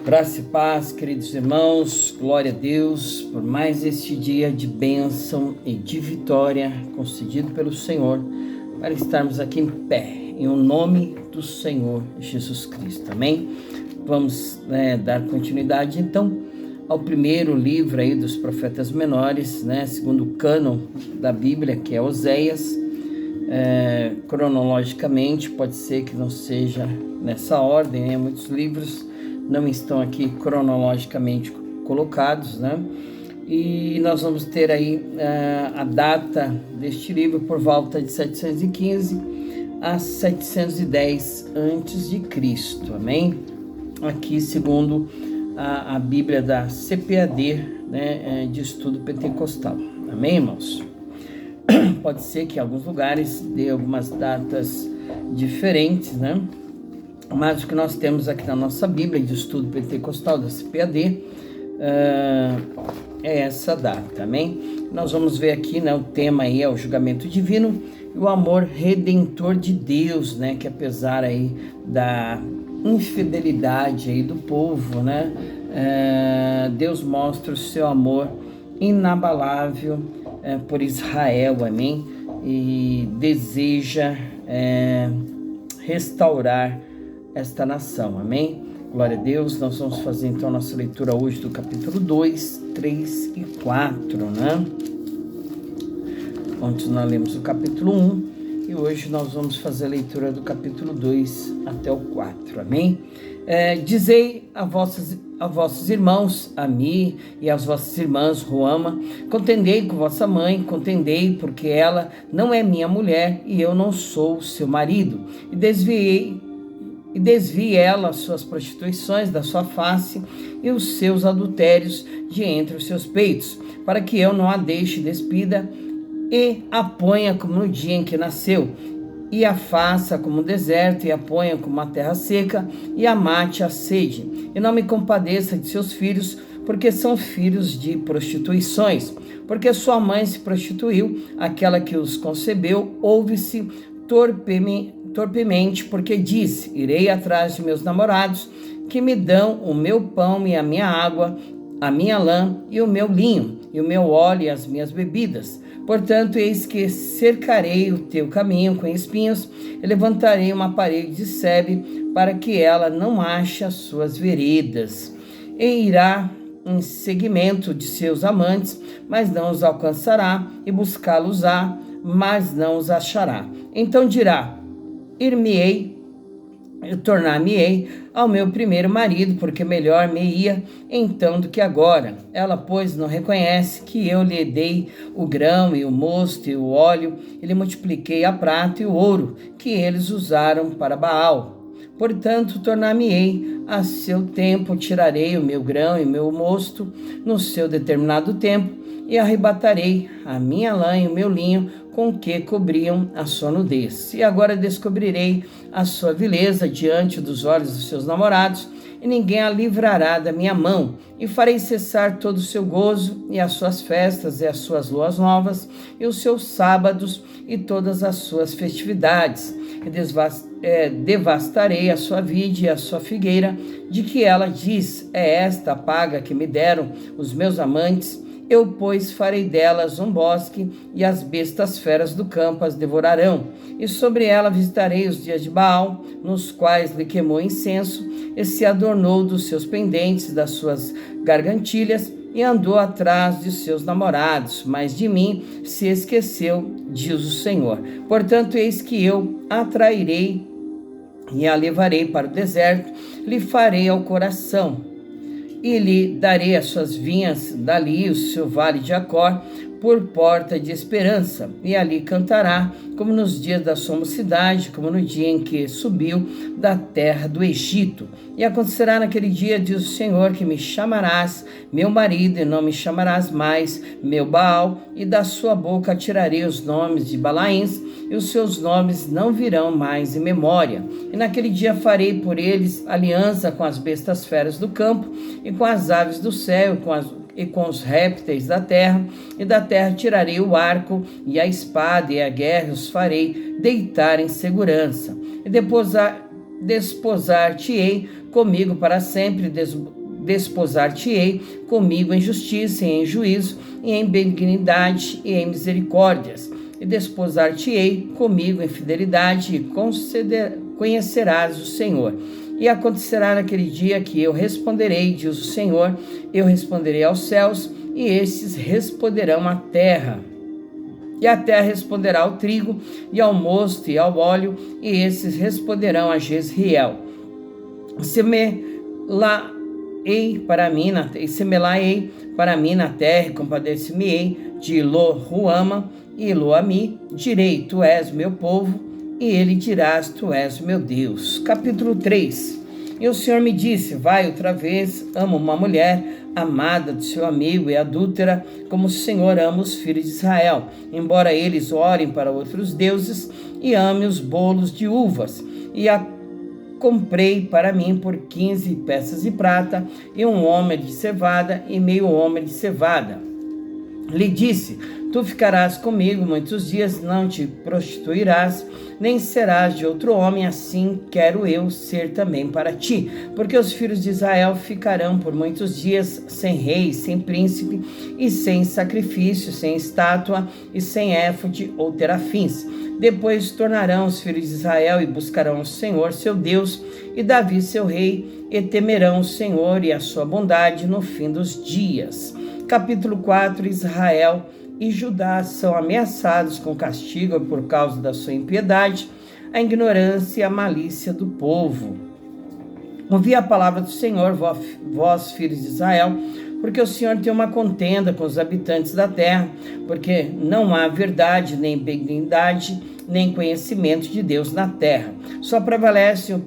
Graça e paz, queridos irmãos, glória a Deus por mais este dia de bênção e de vitória concedido pelo Senhor, para estarmos aqui em pé, em o nome do Senhor Jesus Cristo, amém? Vamos dar continuidade então ao primeiro livro aí dos profetas menores, segundo o cânon da Bíblia, que é Oséias. Cronologicamente, pode ser que não seja nessa ordem, muitos livros não estão aqui cronologicamente colocados, E nós vamos ter aí a data deste livro por volta de 715 a 710 a.C., amém? Aqui segundo a Bíblia da CPAD, de estudo pentecostal, amém, irmãos? Pode ser que em alguns lugares dê algumas datas diferentes, Mas o que nós temos aqui na nossa Bíblia de estudo pentecostal da CPAD é essa data, amém? Nós vamos ver aqui, o tema aí é o julgamento divino e o amor redentor de Deus, que apesar aí da infidelidade aí do povo, Deus mostra o seu amor inabalável por Israel, amém? E deseja restaurar esta nação, amém? Glória a Deus. Nós vamos fazer então a nossa leitura hoje do capítulo 2, 3 e 4, Ontem nós lemos o capítulo 1 e hoje nós vamos fazer a leitura do capítulo 2 até o 4, amém? Dizei a vossos irmãos, a mim e às vossas irmãs, Ruama, contendei com vossa mãe, contendei, porque ela não é minha mulher e eu não sou seu marido, e desvie ela as suas prostituições da sua face e os seus adultérios de entre os seus peitos, para que eu não a deixe despida e a ponha como no dia em que nasceu, e a faça como um deserto, e a ponha como uma terra seca, e a mate a sede, e não me compadeça de seus filhos, porque são filhos de prostituições, porque sua mãe se prostituiu, aquela que os concebeu, ouve-se torpemente, porque disse: irei atrás de meus namorados, que me dão o meu pão e a minha água, a minha lã e o meu linho, e o meu óleo e as minhas bebidas. Portanto, eis que cercarei o teu caminho com espinhos, e levantarei uma parede de sebe, para que ela não ache as suas veredas. E irá em seguimento de seus amantes, mas não os alcançará, e buscá-los-á, mas não os achará. Então dirá: tornar-me-ei ao meu primeiro marido, porque melhor me ia então do que agora. Ela, pois, não reconhece que eu lhe dei o grão e o mosto e o óleo, e lhe multipliquei a prata e o ouro, que eles usaram para Baal. Portanto, tornar-me-ei a seu tempo, tirarei o meu grão e o meu mosto no seu determinado tempo, e arrebatarei a minha lã e o meu linho, com que cobriam a sua nudez. E agora descobrirei a sua vileza diante dos olhos dos seus namorados, e ninguém a livrará da minha mão, e farei cessar todo o seu gozo, e as suas festas, e as suas luas novas, e os seus sábados, e todas as suas festividades, e devastarei a sua vide e a sua figueira, de que ela diz: é esta a paga que me deram os meus amantes. Eu, pois, farei delas um bosque, e as bestas feras do campo as devorarão. E sobre ela visitarei os dias de Baal, nos quais lhe queimou incenso, e se adornou dos seus pendentes, das suas gargantilhas, e andou atrás de seus namorados, mas de mim se esqueceu, diz o Senhor. Portanto, eis que eu a trairei e a levarei para o deserto, lhe farei ao coração, e lhe darei as suas vinhas dali, o seu vale de Acor, por porta de esperança, e ali cantará, como nos dias da sua mocidade, como no dia em que subiu da terra do Egito. E acontecerá naquele dia, diz o Senhor, que me chamarás meu marido, e não me chamarás mais meu Baal, e da sua boca tirarei os nomes de Balaíns, e os seus nomes não virão mais em memória. E naquele dia farei por eles aliança com as bestas feras do campo, e com as aves do céu, e com os répteis da terra, e da terra tirarei o arco e a espada, e a guerra os farei deitar em segurança. E desposar-te-ei comigo para sempre, desposar-te-ei comigo em justiça e em juízo, e em benignidade e em misericórdias, e desposar-te-ei comigo em fidelidade, e conhecerás o Senhor. E acontecerá naquele dia que eu responderei, diz o Senhor, eu responderei aos céus, e estes responderão à terra. E a terra responderá ao trigo, e ao mosto, e ao óleo, e esses responderão a Jezreel. Semelá-ei para mim na terra, e compadecer-me-ei de Lo-Ruama e Lo-Ami, direi, tu és meu povo, e ele dirás, tu és meu Deus. Capítulo 3. E o Senhor me disse, vai outra vez, ama uma mulher amada do seu amigo e adúltera, como o Senhor ama os filhos de Israel, embora eles orem para outros deuses e amem os bolos de uvas. E a comprei para mim por 15 peças de prata, e um homem de cevada, e meio homem de cevada. Lhe disse, tu ficarás comigo muitos dias, não te prostituirás, nem serás de outro homem, assim quero eu ser também para ti. Porque os filhos de Israel ficarão por muitos dias sem rei, sem príncipe, e sem sacrifício, sem estátua, e sem éfode ou terafins. Depois tornarão os filhos de Israel e buscarão o Senhor, seu Deus, e Davi, seu rei, e temerão o Senhor e a sua bondade no fim dos dias. Capítulo 4. Israel e Judá são ameaçados com castigo por causa da sua impiedade, a ignorância e a malícia do povo. Ouvi a palavra do Senhor, vós filhos de Israel, porque o Senhor tem uma contenda com os habitantes da terra, porque não há verdade, nem benignidade, nem conhecimento de Deus na terra. Só prevalece o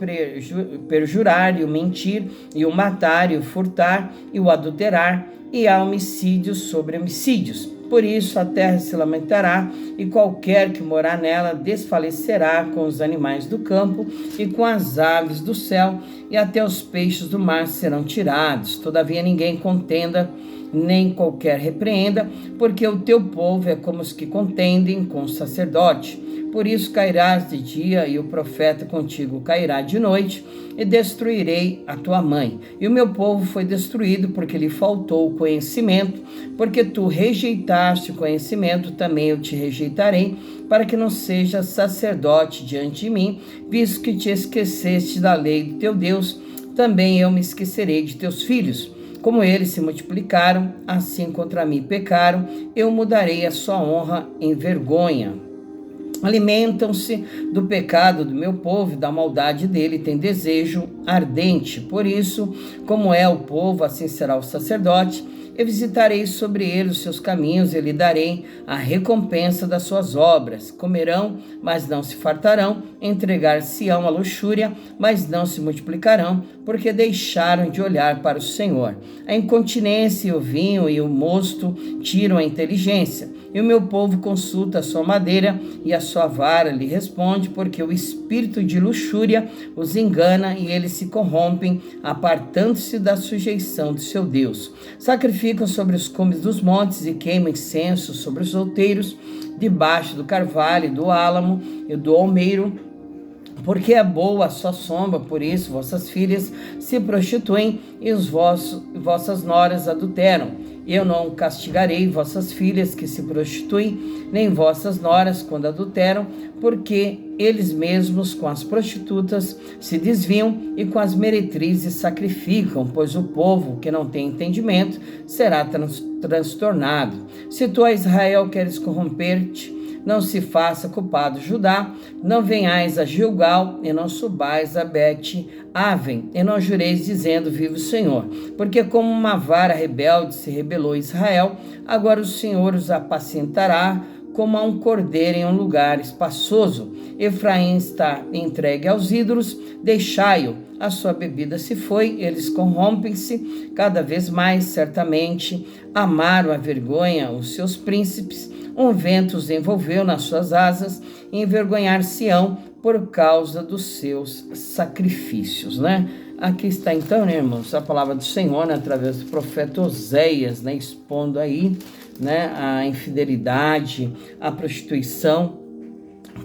perjurar e o mentir, e o matar e o furtar e o adulterar, e há homicídios sobre homicídios. Por isso a terra se lamentará, e qualquer que morar nela desfalecerá com os animais do campo e com as aves do céu, e até os peixes do mar serão tirados. Todavia ninguém contenda, nem qualquer repreenda, porque o teu povo é como os que contendem com o sacerdote. Por isso cairás de dia, e o profeta contigo cairá de noite, e destruirei a tua mãe. E o meu povo foi destruído, porque lhe faltou o conhecimento, porque tu rejeitaste o conhecimento, também eu te rejeitarei, para que não sejas sacerdote diante de mim, visto que te esqueceste da lei do teu Deus, também eu me esquecerei de teus filhos. Como eles se multiplicaram, assim contra mim pecaram, eu mudarei a sua honra em vergonha. Alimentam-se do pecado do meu povo e da maldade dele, tem desejo ardente. Por isso, como é o povo, assim será o sacerdote. Eu visitarei sobre ele os seus caminhos e lhe darei a recompensa das suas obras. Comerão, mas não se fartarão, entregar-se-ão à luxúria, mas não se multiplicarão, porque deixaram de olhar para o Senhor. A incontinência e o vinho e o mosto tiram a inteligência. E o meu povo consulta a sua madeira, e a sua vara lhe responde, porque o espírito de luxúria os engana, e eles se corrompem, apartando-se da sujeição de seu Deus. Sacrificam sobre os cumes dos montes, e queimam incenso sobre os outeiros, debaixo do carvalho, do álamo e do almeiro, porque é boa a sua sombra. Por isso vossas filhas se prostituem, e vossas noras adulteram. Eu não castigarei vossas filhas que se prostituem, nem vossas noras quando adulteram, porque eles mesmos com as prostitutas se desviam, e com as meretrizes sacrificam, pois o povo que não tem entendimento será transtornado. Se tu, a Israel, queres corromper-te, não se faça culpado Judá, não venhais a Gilgal, e não subais a Bet-Aven, e não jureis dizendo, vive o Senhor. Porque como uma vara rebelde se rebelou Israel, agora o Senhor os apacentará, como a um cordeiro em um lugar espaçoso. Efraim está entregue aos ídolos, deixai-o, a sua bebida se foi, eles corrompem-se cada vez mais, certamente amaram a vergonha os seus príncipes, um vento os envolveu nas suas asas, e envergonhar-se-ão por causa dos seus sacrifícios, né? Aqui está então, né, irmãos, a palavra do Senhor, né, através do profeta Oséias, né, expondo aí, né, a infidelidade, a prostituição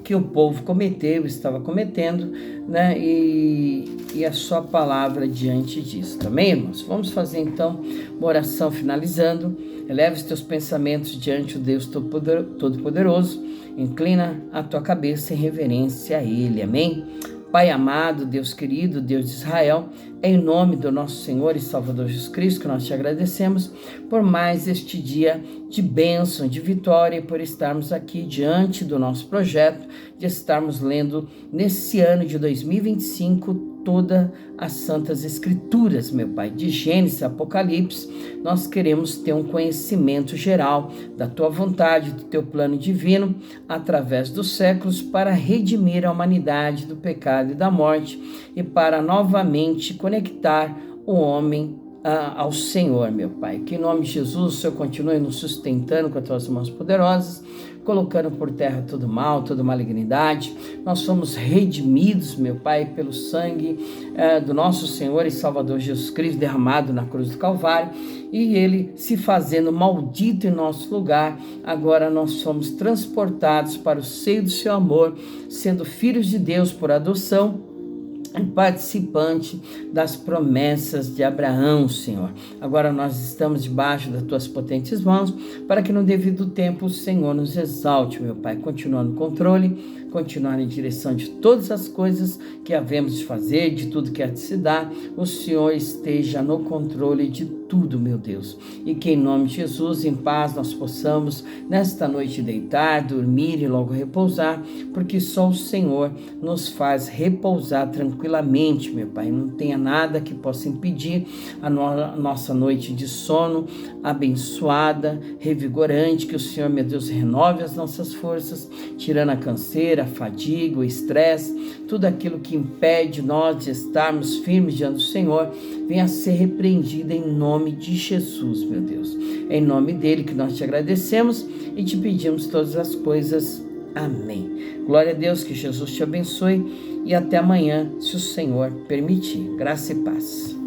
que o povo cometeu, estava cometendo, né? E a sua palavra diante disso. Também, irmãos? Vamos fazer então uma oração finalizando. Eleva os teus pensamentos diante do Deus Todo-Poderoso. Inclina a tua cabeça em reverência a Ele. Amém? Pai amado, Deus querido, Deus de Israel, é em nome do nosso Senhor e Salvador Jesus Cristo que nós te agradecemos por mais este dia de bênção, de vitória e por estarmos aqui diante do nosso projeto, de estarmos lendo nesse ano de 2025 todas as Santas Escrituras, meu Pai, de Gênesis a Apocalipse. Nós queremos ter um conhecimento geral da Tua vontade, do Teu plano divino, através dos séculos, para redimir a humanidade do pecado e da morte e para novamente conectar o homem ao Senhor, meu Pai. Que em nome de Jesus o Senhor continue nos sustentando com as Tuas mãos poderosas, colocando por terra todo mal, toda malignidade. Nós somos redimidos, meu Pai, pelo sangue do nosso Senhor e Salvador Jesus Cristo, derramado na cruz do Calvário, e Ele se fazendo maldito em nosso lugar. Agora nós somos transportados para o seio do Seu amor, sendo filhos de Deus por adoção, participante das promessas de Abraão, Senhor. Agora nós estamos debaixo das Tuas potentes mãos, para que no devido tempo o Senhor nos exalte, meu Pai, continuar no controle, continuar em direção de todas as coisas que havemos de fazer, de tudo que há de se dar. O Senhor esteja no controle de tudo, meu Deus, e que em nome de Jesus, em paz, nós possamos nesta noite deitar, dormir e logo repousar, porque só o Senhor nos faz repousar tranquilamente, meu Pai. Não tenha nada que possa impedir a nossa noite de sono abençoada, revigorante. Que o Senhor, meu Deus, renove as nossas forças, tirando a canseira, a fadiga, o estresse, tudo aquilo que impede nós de estarmos firmes diante do Senhor, venha a ser repreendido em nome de Jesus, meu Deus. É em nome dele que nós te agradecemos e te pedimos todas as coisas. Amém. Glória a Deus, que Jesus te abençoe e até amanhã, se o Senhor permitir. Graça e paz.